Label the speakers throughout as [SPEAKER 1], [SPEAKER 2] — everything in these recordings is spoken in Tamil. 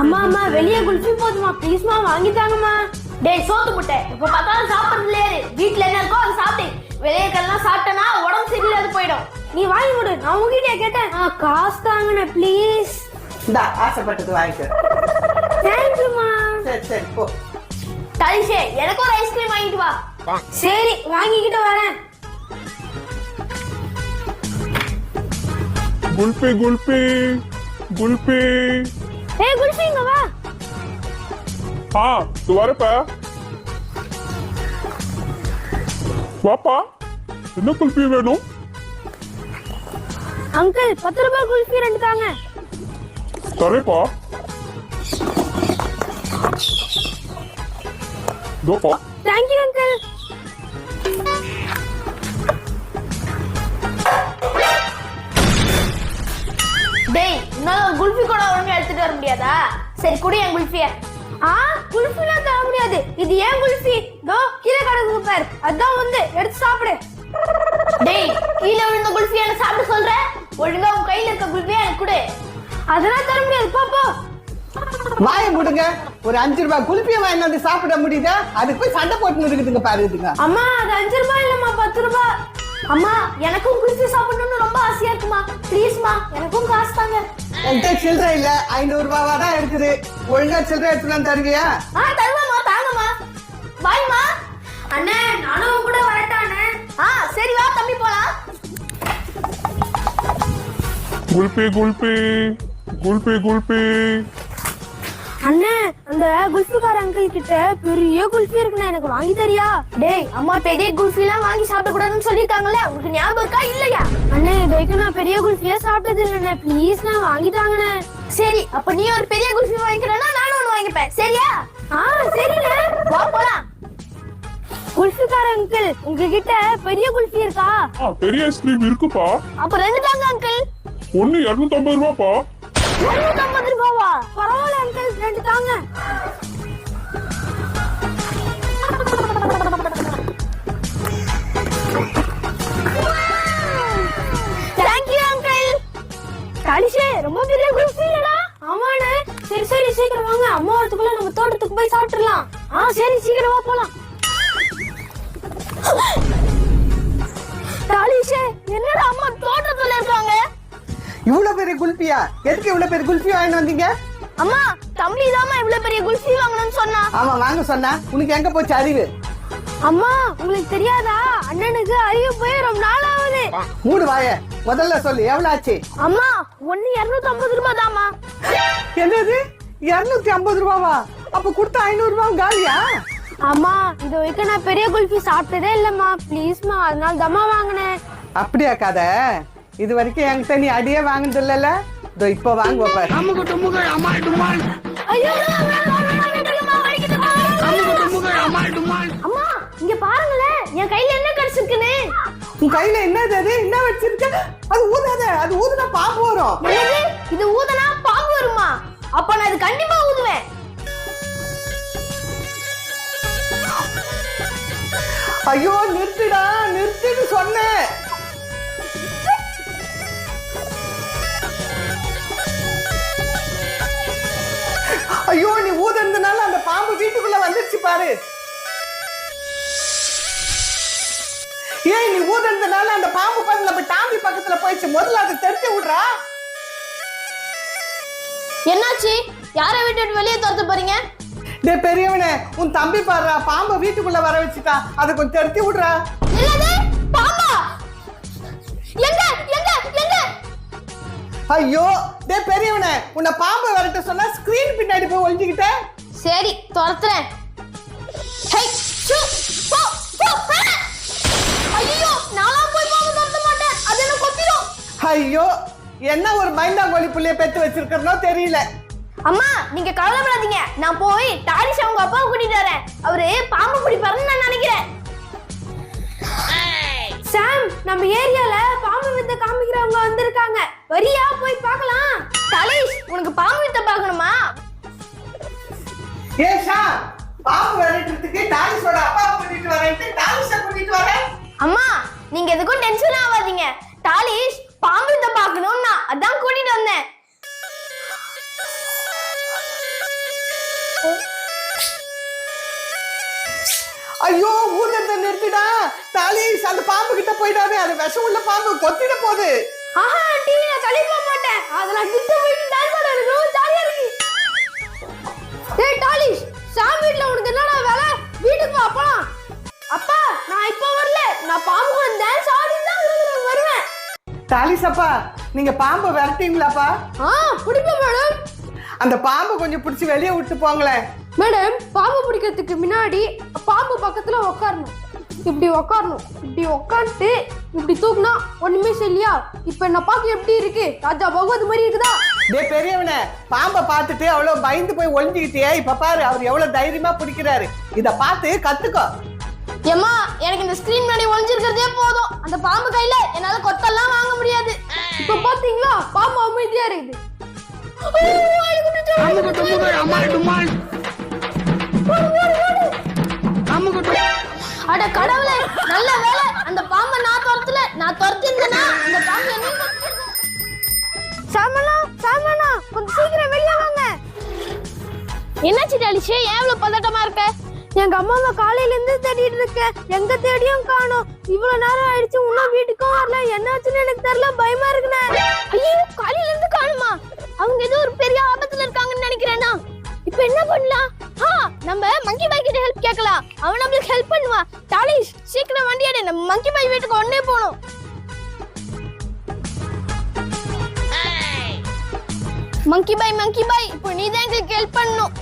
[SPEAKER 1] அம்மா அம்மா வெளியே குல்ஃபி போதுமா ப்ளீஸ்மா வாங்கி தாங்கம்மா. டேய் சோத்து முட்டை, இப்ப பார்த்தாலும் சாப்பிடுறதுல ஏறு. வீட்டுல என்ன இருக்கோ அதை சாப்பிட்டு வெளியே கல்லாம் சாப்பிட்டனா உடம்பு சரியில்லாது போயிடும். நீ வாங்கி கொடு, நான் உங்ககிட்ட கேட்டேன். காசு தாங்கண்ணே ப்ளீஸ்.
[SPEAKER 2] இந்தா ஆசைப்பட்டது வாங்கிக்க.
[SPEAKER 1] தேங்க்யூமா.
[SPEAKER 2] சரி சரி போ.
[SPEAKER 1] தலிஷே எனக்கு ஒரு ஐஸ்கிரீம் வாங்கிட்டு வா. சரி வாங்கிக்கிட்டு வரேன்.
[SPEAKER 3] குல்பி குல்பி குல்பி.
[SPEAKER 1] ஏய் குல்ஃபி இங்க வா.
[SPEAKER 3] இது வரப்ப வாப்பா. என்ன குல்பி வேணும்?
[SPEAKER 1] அங்கிள் 10 ரூபாய் குல்ஃபி 2 தாங்க.
[SPEAKER 3] தரேப்பா. தோப்பா.
[SPEAKER 1] Thank you uncle. டேய் நான் குல்ஃபி கூட ஒழுங்கா எடுத்துட்டு வர முடியாதா? சரி குடி என் குல்ஃபிய. குல்ஃபிலாம் தர முடியாது, இது ஏன் குல்ஃபி. தோ கீழே கிடக்கு பார், அதான் வந்து எடுத்து சாப்பிடு. டேய் கீழே விழுந்த குல்ஃபிய என்ன சாப்பிட சொல்ற? ஒழுங்கா உன் கையில இருக்க குல்ஃபிய எனக்கு கொடு. அதெல்லாம் தர முடியாது, போ போ.
[SPEAKER 2] வாய முடுங்க. ஒரு 5 ரூபாய் குல்பியை வாங்கி வந்து சாப்பிட முடியுதா? அதுக்கு போய் சண்டை போட்டு இருக்குதுங்க பாருங்க.
[SPEAKER 1] அம்மா அது 5 ரூபாய் இல்லம்மா 10 ரூபாய். அம்மா எனக்கும் குல்ஃபி சாப்பிடணும்னு ரொம்ப ஆசையா இருக்குமா, ப்ளீஸ்மா எனக்கும் காசு தாங்க.
[SPEAKER 2] என்கிட்ட சில்லறை இல்ல, 500 ரூபாவா தான் இருக்குது. ஒழுங்கா சில்லறை எடுத்துலாம் தருவியா?
[SPEAKER 1] தருவாமா தாங்கம்மா. பாய்மா. அண்ணே நானும் கூட வரட்டானே. சரி வா தம்பி போலாம்.
[SPEAKER 3] குல்பி குல்பி குல்பி குல்பி.
[SPEAKER 1] அண்ணே அந்த குல்ஃபிக்கார அங்கிள் கிட்ட பெரிய குல்ஃபி இருக்குண்ணே, எனக்கு வாங்கி தரியா? டேய் அம்மா பெரிய குல்ஃபி எல்லாம் வாங்கி சாப்பிட கூடாதுன்னு சொல்லிருக்காங்கல்ல, உங்களுக்கு ஞாபகம் இருக்கா இல்லையா? அண்ணே இது வரைக்கும் நான் பெரிய குல்ஃபியே சாப்பிட்டது இல்லைண்ணே, ப்ளீஸ் நான் வாங்கி தாங்கண்ணே. சரி அப்ப நீ ஒரு பெரிய குல்ஃபி வாங்கிக்கிறேன்னா நானும் ஒண்ணு வாங்கிப்பேன், சரியா? சரிண்ணே வா போலாம். குல்ஃபிக்கார அங்கிள் உங்ககிட்ட பெரிய குல்ஃபி இருக்கா?
[SPEAKER 3] பெரிய ஐஸ்கிரீம் இருக்குப்பா.
[SPEAKER 1] அப்ப 2 தாங்க அங்கிள்.
[SPEAKER 3] ஒன்னு 250 ரூபாப்பா.
[SPEAKER 1] 250 ரூபாவா? பரவாயில்ல அங்கிள் 2 தாங்க. Thank you uncle. காலிஷே ரொம்ப பெரிய குல்ஃபி இல்லடா? ஆமாண்ணே. சரி சரி சீக்கிரம் வாங்க, அம்மா வரதுக்குள்ள நம்ம தோட்டத்துக்கு போய் சாப்பிட்டுறலாம். சரி சீக்கிரம் வா போலாம். காலிஷே என்னடா அம்மா தோட்டத்துல இருக்காங்க?
[SPEAKER 2] இவ்வளவு பெரிய குல்பியா? எதுக்கு இவ்வளவு பெரிய குல்பி வாங்கி வந்தீங்க?
[SPEAKER 1] அம்மா தம்பி தாமா இவ்வளவு பெரிய குல்ஃபி வாங்கணும்னு சொன்னா.
[SPEAKER 2] ஆமா வாங்க சொன்னா. உனக்கு எங்க போச்சு அறிவு?
[SPEAKER 1] அம்மா உங்களுக்கு தெரியாதா, அண்ணனுக்கு அறிவு போய் ரொம்ப நாள் ஆகுது.
[SPEAKER 2] மூடு வாய. முதல்ல சொல்லு எவ்வளவு ஆச்சு?
[SPEAKER 1] அம்மா 250 ரூபாய் தாமா.
[SPEAKER 2] என்னது 250 ரூபாவா? அப்ப கொடுத்த 500 ரூபாய் காலியா?
[SPEAKER 1] அம்மா இது வரைக்கும் நான் பெரிய குல்ஃபி சாப்பிட்டதே இல்லம்மா, ப்ளீஸ்மா அதனால தம்மா வாங்கினேன்.
[SPEAKER 2] அப்படியா கதை? இது வரைக்கும் என்கிட்ட நீ அடியே வாங்கினது இல்லல, இதோ இப்ப வாங்குவ பாரு.
[SPEAKER 1] அம்மா இங்க பாருங்களேன், என் கையில என்ன கிடைச்சிருக்குன்னு.
[SPEAKER 2] உன் கையில என்னது? அது என்ன வச்சிருக்க? அது ஊதாத, அது ஊதுனா பாம்பு வரும்.
[SPEAKER 1] என்னது இது ஊதுனா பாம்பு வருமா? அப்ப நான் இது கண்டிப்பா ஊதுவேன்.
[SPEAKER 2] ஐயோ நிறுத்துடா, நிறுத்துன்னு சொன்னேன். ஐயோ நீ ஊதுனதுனால அந்த பாம்பு வீட்டுக்குள்ள வந்துருச்சு பாரு. ஏய் நீ ஊதுனதுனால அந்த பாம்பு பாரு நம்ம டாம்பி பக்கத்துல போயிடுச்சு. முதல்ல அதை தெரிஞ்சு விடுறா.
[SPEAKER 1] என்னாச்சு? யாரை விட்டுட்டு வெளியே துரத்த போறீங்க?
[SPEAKER 2] டே பெரியவனே, உன் தம்பி பாருடா பாம்பை வீட்டுக்குள்ள வர வச்சுட்டா. அதை கொஞ்சம் தெரிஞ்சு விடுறா.
[SPEAKER 1] பாம்பா? எங்க எங்க எங்க?
[SPEAKER 2] ஐயோ டே பெரியவனே, உன்னை பாம்பை வரட்ட சொன்னா ஸ்கிரீன் பின்னாடி போய் ஒளிஞ்சுக்கிட்ட.
[SPEAKER 1] சரி துரத்துறேன். ஐயோ நான்லாம் போய் பாம்பு துரத்த மாட்டேன், அது என்ன கொத்திடும்.
[SPEAKER 2] ஐயோ என்ன ஒரு மைந்தாங்கோலி புள்ளைய பெத்து வச்சிருக்கிறனோ தெரியல.
[SPEAKER 1] அம்மா நீங்க கவலைப்படாதீங்க, நான் போய் டாரிஷ் அவங்க அப்பாவை கூட்டிட்டு வரேன். அவரு பாம்பு பிடிப்பாருன்னு நான் நினைக்கிறேன். சாம் நம்ம ஏரியால பாம்பு வித்தை காமிக்கிறவங்க வந்திருக்காங்க, வரியா போய் பார்க்கலாம். டாரிஷ் உனக்கு பாம்பு வித்தை பார்க்கணுமா?
[SPEAKER 2] ஏஷா பாம்பு வரட்டுறதுக்கு டாரிஷோட அப்பா கூட்டிட்டு வரேன்ட்டு டாரிஷை கூட்டிட்டு வரேன்.
[SPEAKER 1] அம்மா நீங்க எதுக்கும் டென்ஷன் ஆகாதீங்க, டாலிஷ் பாம்பு வித்தை பார்க்கணும்னா அதான் கூட்டிட்டு வந்தேன்.
[SPEAKER 2] ஐயோ ஊர்ல நிறுத்திடா தாலிஷ், அந்த பாம்பு கிட்ட போயிடாதே, அது விஷம் உள்ள பாம்பு கொத்திட போகுது.
[SPEAKER 1] ஆஹா ஆண்டி, நான் தள்ளி போக மாட்டேன். அதெல்லாம் கிட்ட போயிட்டு டான்ஸ் ஆட எனக்கு ரொம்ப ஜாலியா இருக்கு. ஏய் டாலிஷ், சாம் வீட்ல உனக்கு என்னடா வேலை? வீட்டுக்கு வா போலாம். அப்பா நான் இப்ப வரல, நான் பாம்பு கூட டான்ஸ் ஆடி தான் வருவேன்.
[SPEAKER 2] தாலிஷ் அப்பா, நீங்க பாம்பை விரட்டீங்களாப்பா?
[SPEAKER 1] பிடிப்பேன் மேடம்.
[SPEAKER 2] அந்த பாம்பை கொஞ்சம் பிடிச்சி வெளியே விட்டு போங்களேன்.
[SPEAKER 1] மேடம், பாம்பு பிடிக்கிறதுக்கு முன்னாடி பாம்பு பக்கத்துல உட்காரணும். இப்படி உட்காரணும். இப்படி உட்காந்துட்டு இப்படி தூக்குனா ஒண்ணுமே செய்யலையா? இப்ப என்ன பாக்க எப்படி இருக்கு? ராஜா பகவத் மாதிரி இருக்குதா?
[SPEAKER 2] டேய் பெரியவனே, பாம்பை பார்த்துட்டு அவ்வளவு பயந்து போய் ஒளிஞ்சுக்கிட்டியே, இப்ப பாரு அவர் எவ்வளவு தைரியமா பிடிக்கிறாரு. இத பார்த்து கத்துக்கோ.
[SPEAKER 1] ஏமா, எனக்கு இந்த ஸ்கிரீன் முன்னாடி ஒளிஞ்சிருக்கிறதே போதும். அந்த பாம்பு கையில என்னால கொத்தெல்லாம் வாங்க முடியாது. இப்ப பாத்தீங்களா, பாம்பு அமைதியா இருக்குது. அட கடவுளே, நல்ல வேலை அந்த பாம்பை நான் துரத்தல. நான் துரத்திருந்தேன்னா இந்த பாம்பு என்ன சாமனா சாமனா, கொஞ்சம் சீக்கிரம் வெளியே வாங்க. என்னாச்சு டாலிஷே, எவ்வளவு பதட்டமா இருக்க? எங்க அம்மாவை காலையில இருந்து தேடிட்டு இருக்கேன், எங்க தேடியும் காணோம். இவ்வளவு நேரம் ஆயிடுச்சு, இன்னும் வீட்டுக்கும் வரல. என்னாச்சுன்னு எனக்கு தெரியல, பயமா இருக்குண்ணே. ஐயோ, காலையில இருந்து காணுமா? அவங்க ஏதோ ஒரு பெரிய ஆபத்துல இருக்காங்கன்னு நினைக்கிறேன்னா. இப்ப என்ன பண்ணலாம்? நம்ம மங்கி பாய் கிட்ட ஹெல்ப் கேட்கலாம். அவன் நம்மளுக்கு ஹெல்ப் பண்ணுவான். டாலிஷ், சீக்கிரம் வண்டி எடு, நம்ம மங்கி பாய் வீட்டுக்கு உடனே போகணும். மங்கி பாய், இப்போ நீ தான் எங்களுக்கு ஹெல்ப் பண்ணணும்.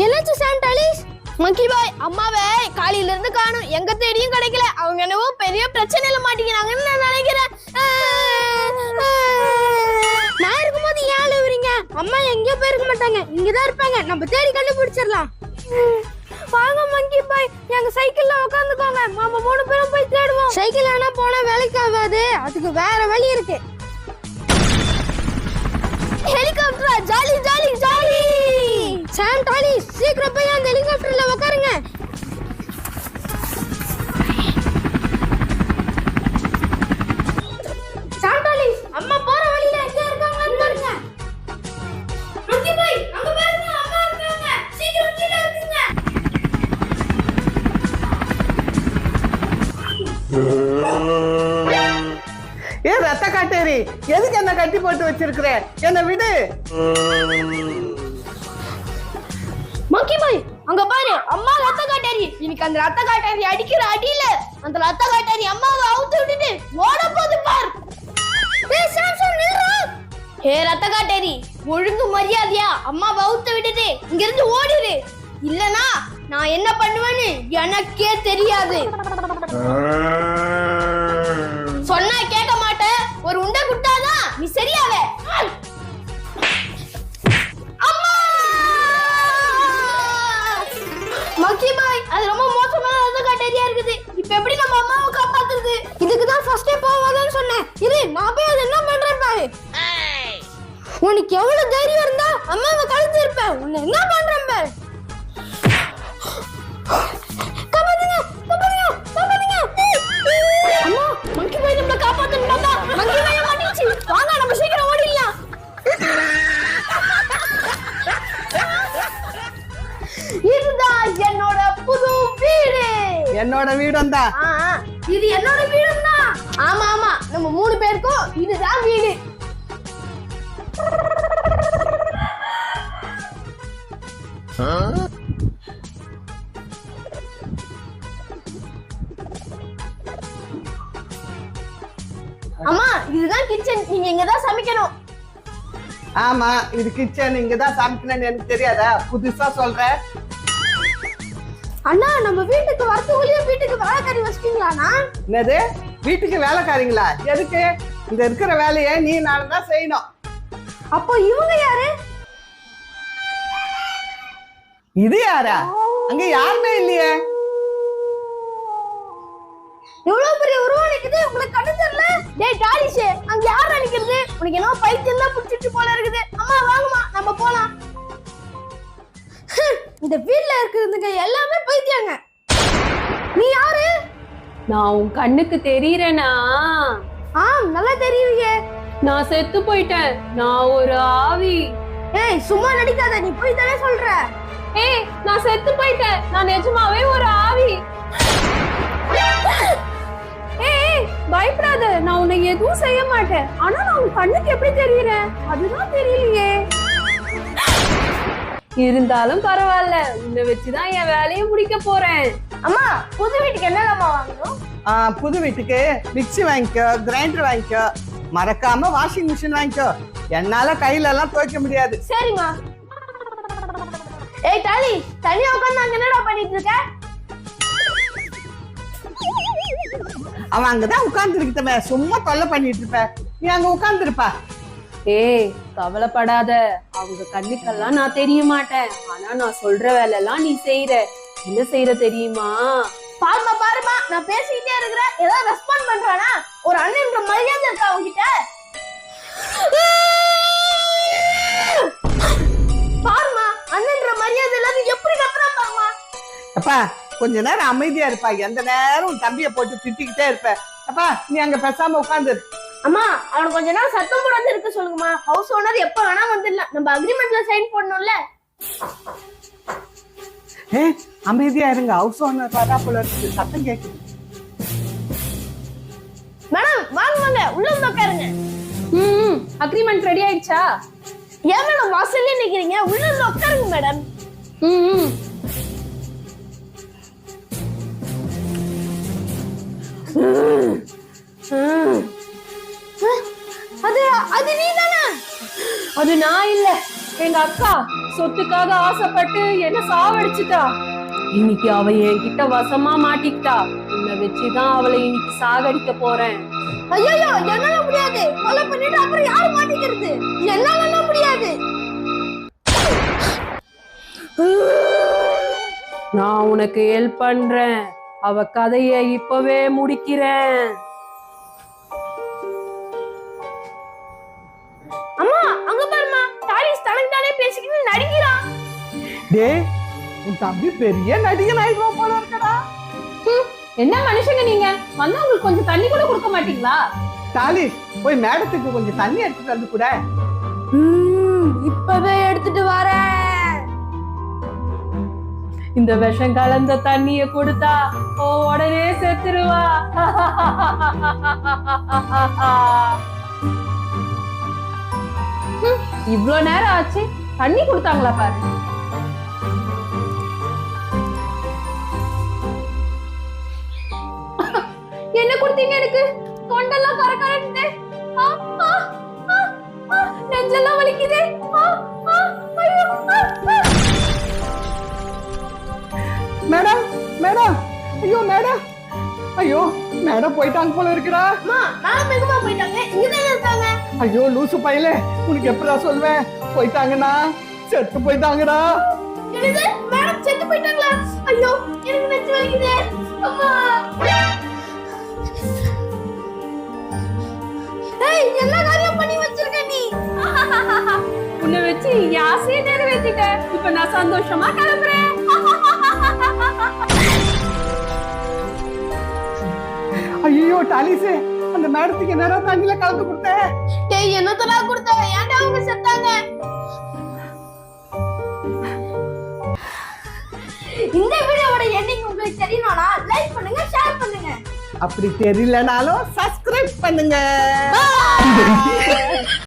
[SPEAKER 1] என்னாச்சு சாம் டாலிஷ்? மங்கி பாய், அம்மாவை காலையில இருந்து காணும், எங்க தேடியும் கிடைக்கல. அவங்க என்னவோ பெரிய பிரச்சனையில மாட்டிக்கிறாங்கன்னு நான் நினைக்கிறேன். நான் இருக்கும்போது ஏன் அழுவுறீங்க? அம்மா எங்கேயோ போயிருக்க மாட்டாங்க, இங்கதான் இருப்பாங்க. நம்ம தேடி கண்டுபிடிச்சிடலாம். வாங்க மங்கி பாய், எங்க சைக்கிள்ல உட்காந்துக்கோங்க. மாமா 3 பேரும் போய் தேடுவோம். சைக்கிள் ஆனா போனா வேலைக்கு ஆகாது, அதுக்கு வேற வழி இருக்கு. ஹெலிகாப்டரா? Jolly jolly jolly. சாம் டாலிஷ், சீக்கிரம் போய் அந்த ஹெலிகாப்டர்ல உட்காருங்க. சாம் டாலிஷ், அம்மா போற வழியில எங்க இருக்காங்கன்னு பாருங்க. மங்கி பாய், அங்க பாருங்க, அம்மா இருக்காங்க. சீக்கிரம் கீழ இறங்குங்க.
[SPEAKER 2] ஏ ரத்த காட்டேரி, எதுக்கு என்ன கட்டி போட்டு வச்சிருக்கிற? என்ன விடு.
[SPEAKER 1] மங்கி பாய், அங்க பாரு, அம்மா ரத்த காட்டேரி. இன்னைக்கு அந்த ரத்த காட்டேரி அடிக்கிற அடியில அந்த ரத்த காட்டேரி அம்மாவை அவுத்து விட்டுட்டு ஓட போகுது பார். ஏய் சாம்சன், நில்றா. ஏ ரத்த காட்டேரி, ஒழுங்கு மரியாதையா அம்மாவை அவுத்து விட்டுட்டு இங்க இருந்து ஓடிரு. இல்லனா நான் என்ன பண்ணுவேன்னு எனக்கே தெரியாது. சொன்னா கேட்க மாட்டேன். ஒரு உண்டை குட்டாதான் நீ சரியாவே. மங்கி பாய், அது ரொம்ப மோசமான ரத்த காட்டேரியா இருக்குது. இப்ப எப்படி நம்ம அம்மாவை காப்பாத்துறது? இதுக்கு தான் ஃபர்ஸ்டே போவாதன்னு சொன்னேன். இரு, நான் போய் அது என்ன பண்றேன் பாரு. உனக்கு எவ்வளவு தைரியம் இருந்தா அம்மாவை கழுத்து இருப்பேன். உன்னை என்ன பண்றேன் பாரு. காப்பாத்துங்க, காப்பாத்துங்க, காப்பாத்துங்க. அம்மா, மங்கி பாய் நம்மள காப்பாத்தணும். பாப்பா, மங்கி பாய் மாட்டிச்சு. வாங்க, நம்ம சீக்கிரம் ஓடிடலாம். இதுதான் என்னோட புது வீடு.
[SPEAKER 2] என்னோட வீடும் தான்.
[SPEAKER 1] இது என்னோட வீடும் தான். ஆமா ஆமா, நம்ம 3 பேருக்கும் இதுதான் வீடு. அம்மா, இதுதான் கிச்சன். நீங்க இங்கதான் சமைக்கணும்.
[SPEAKER 2] ஆமா, இது கிச்சன், இங்கதான் சமைக்கணும்னு எனக்கு தெரியாதா? புதுசா சொல்ற.
[SPEAKER 1] அண்ணா, நம்ம வீட்டுக்கு வரதுக்குள்ளேயே வீட்டுக்கு வேலைக்காரி வச்சிட்டீங்களாண்ணா?
[SPEAKER 2] என்னது, வீட்டுக்கு வேலைக்காரிங்களா? எதுக்கு? இங்க இருக்கிற வேலையை நீ நானும் தான் செய்யணும்.
[SPEAKER 1] அப்போ இவங்க யாரு?
[SPEAKER 2] இது யாரா? அங்க யாருமே இல்லையே.
[SPEAKER 1] எவ்வளவு பெரிய உருவம் இருக்குது, உங்களுக்கு கண்ணு தெரியல? டேய் டாலிஷே, அங்க யார் நினைக்கிறது? உனக்கு என்ன பைத்தியம் தான் பிடிச்சிட்டு போல இருக்குது. அம்மா வாங்கம்மா, நம்ம போலாம். இந்த வீட்ல இருக்குதுங்க எல்லாமே பைத்தியங்க. நீ யாரு?
[SPEAKER 4] நான் உன் கண்ணுக்கு தெரியறேனா?
[SPEAKER 1] நல்லா தெரியுங்க.
[SPEAKER 4] நான் செத்து போயிட்டேன். நான் ஒரு ஆவி.
[SPEAKER 1] ஏய், சும்மா நடிக்காத, நீ போய் தானே சொல்ற.
[SPEAKER 4] ஏய், நான் செத்து போயிட்டேன். நான் நிஜமாவே ஒரு ஆவி. ஏய் பயப்படாத, நான் உன்னை எதுவும் செய்ய மாட்டேன். ஆனா நான் உன் கண்ணுக்கு எப்படி தெரியுறேன் அதுதான் தெரியலையே. இருந்தாலும் பரவாயில்ல, உன்னை வச்சுதான் என் வேலையை முடிக்க போறேன்.
[SPEAKER 1] அம்மா புது வீட்டுக்கு என்னெல்லாமா வாங்கணும்?
[SPEAKER 2] புது வீட்டுக்கு மிக்ஸி வாங்கிக்கோ, கிரைண்டர் வாங்கிக்கோ, மறக்காம வாஷிங் மிஷின் வாங்கிக்கோ. என்னால கையில எல்லாம் துவைக்க முடியாது.
[SPEAKER 1] சரிம்மா. ஏய் டாலி, தனியா உட்கார்ந்து அங்க என்னடா பண்ணிட்டு இருக்க?
[SPEAKER 2] அவன் அங்கதான் உட்கார்ந்து இருக்கமே, சும்மா தொல்லை பண்ணிட்டு இருப்ப. நீ அங்க உட்கார்ந்து இருப்பா.
[SPEAKER 4] ஏய் கவலைப்படாத, அவங்க கண்ணுக்கெல்லாம் நான் தெரிய மாட்டேன். ஆனா நான் சொல்ற வேலை எல்லாம் நீ செய்யற. என்ன செய்யற தெரியுமா?
[SPEAKER 1] பாருமா பாருமா, நான் பேசிக்கிட்டே இருக்கிறேன், ஏதாவது ரெஸ்பாண்ட் பண்றானா? ஒரு அண்ணன்ற மரியாதை இருக்கா அவங்கிட்ட? பாருமா, அண்ணன்ற மரியாதை இல்லாத எப்படி கத்துறான் பாருமா.
[SPEAKER 2] அப்பா கொஞ்ச நேரம் அமைதியா இருப்பா. எந்த நேரம் உன் தம்பியை போட்டு திட்டிக்கிட்டே இருப்ப. அப்பா நீ அங்க பேசாம உட்கார்ந்து.
[SPEAKER 1] அம்மா அவன் கொஞ்ச நேரம் சத்தம் போடாம இருக்க சொல்லுங்கம்மா. ஹவுஸ் ஓனர் எப்ப வேணா வந்துடலாம், நம்ம அக்ரிமெண்ட்ல சைன் பண்ணணும்ல.
[SPEAKER 2] அமைதியா இருங்க, ஹவுஸ் ஓனர் வரா போல இருக்கு, சத்தம் கேக்குது.
[SPEAKER 1] மேடம் வாங்க வாங்க, உள்ள வந்து உட்காருங்க.
[SPEAKER 4] அக்ரிமெண்ட் ரெடி ஆயிடுச்சா?
[SPEAKER 1] ஏன் மேடம் வாசல்ல நிக்கிறீங்க? உள்ள வந்து உட்காருங்க மேடம். அது அது நீதானே?
[SPEAKER 4] அது நான் இல்ல, எங்க அக்கா சொத்துக்காக ஆசைப்பட்டு என்ன சாவடிச்சுட்டா. இன்னைக்கு அவ என்கிட்ட வசமா மாட்டிக்கிட்டா. உன்னை வச்சுதான் அவளை இன்னைக்கு சாகடிக்க போறேன்.
[SPEAKER 1] ஐயோ என்னால முடியாது. கொலை பண்ணிட்டு அப்புறம் யாரு மாட்டிக்கிறது? என்னால முடியாது.
[SPEAKER 4] நான் உனக்கு ஹெல்ப் பண்றேன். அவ கதைய இப்பவே முடிக்கிறேன்.
[SPEAKER 1] அம்மா அங்க பாருமா, டாலிஸ் தனக்கு தானே பேசிக்கிட்டு நடிக்கிறான்.
[SPEAKER 2] டேய் உன் தம்பி பெரிய நடிகன் ஆயிடுவான் போல இருக்கடா.
[SPEAKER 4] என்ன மனுஷங்க நீங்க, வந்தா உங்களுக்கு கொஞ்சம் தண்ணி கூட கொடுக்க மாட்டீங்களா?
[SPEAKER 2] டாலி போய் மேடத்துக்கு கொஞ்சம் தண்ணி எடுத்துட்டு வந்து கூட.
[SPEAKER 1] இப்பவே எடுத்துட்டு வரேன்.
[SPEAKER 4] இந்த விஷம் கலந்த தண்ணிய கொடுத்தா உடனே செத்துருவா. இவ்ளோ நேரம் ஆச்சு, தண்ணி கொடுத்தாங்களா பாரு. என்ன கொடுத்தீங்க எனக்கு? தொண்டெல்லாம் கரகரன்னு, நெஞ்செல்லாம் வலிக்குது.
[SPEAKER 2] மேடம் மேடம், ஐயோ மேடம், ஐயோ மேடம் போயிட்டாங்க போல இருக்குடா.
[SPEAKER 1] அம்மா மேடம் எங்கம்மா போயிட்டாங்க? இங்கதானே இருக்காங்க.
[SPEAKER 2] ஐயோ லூசு பையலே, உனக்கு எப்படா சொல்வேன்? போயிட்டாங்கண்ணா, செத்து போயிட்டாங்கடா.
[SPEAKER 1] என்னது மேடம் செத்து போயிட்டாங்களா? ஐயோ எனக்கு நெஞ்சு வலிக்குது. அம்மா ஏய் என்ன காரியம் பண்ணி வச்சிருக்க நீ?
[SPEAKER 4] உன்னை வச்சு யாசையை நிறைவேற்றிட்டேன். இப்ப நான் சந்தோஷமா கிளம்புறேன்.
[SPEAKER 2] ஐயோ டாலிஸே, அந்த மேடத்துக்கு என்னடா தண்ணியில கலந்து கொடுத்தேன்?
[SPEAKER 1] டேய் என்னத்தடா கொடுத்த? ஏன்டா அவங்க செத்தாங்க? இந்த வீடியோவோட எண்டிங் உங்களுக்கு தெரியணும்னா லைக் பண்ணுங்க, ஷேர் பண்ணுங்க.
[SPEAKER 2] அப்படி தெரியலனாலும் சப்ஸ்கிரைப் பண்ணுங்க.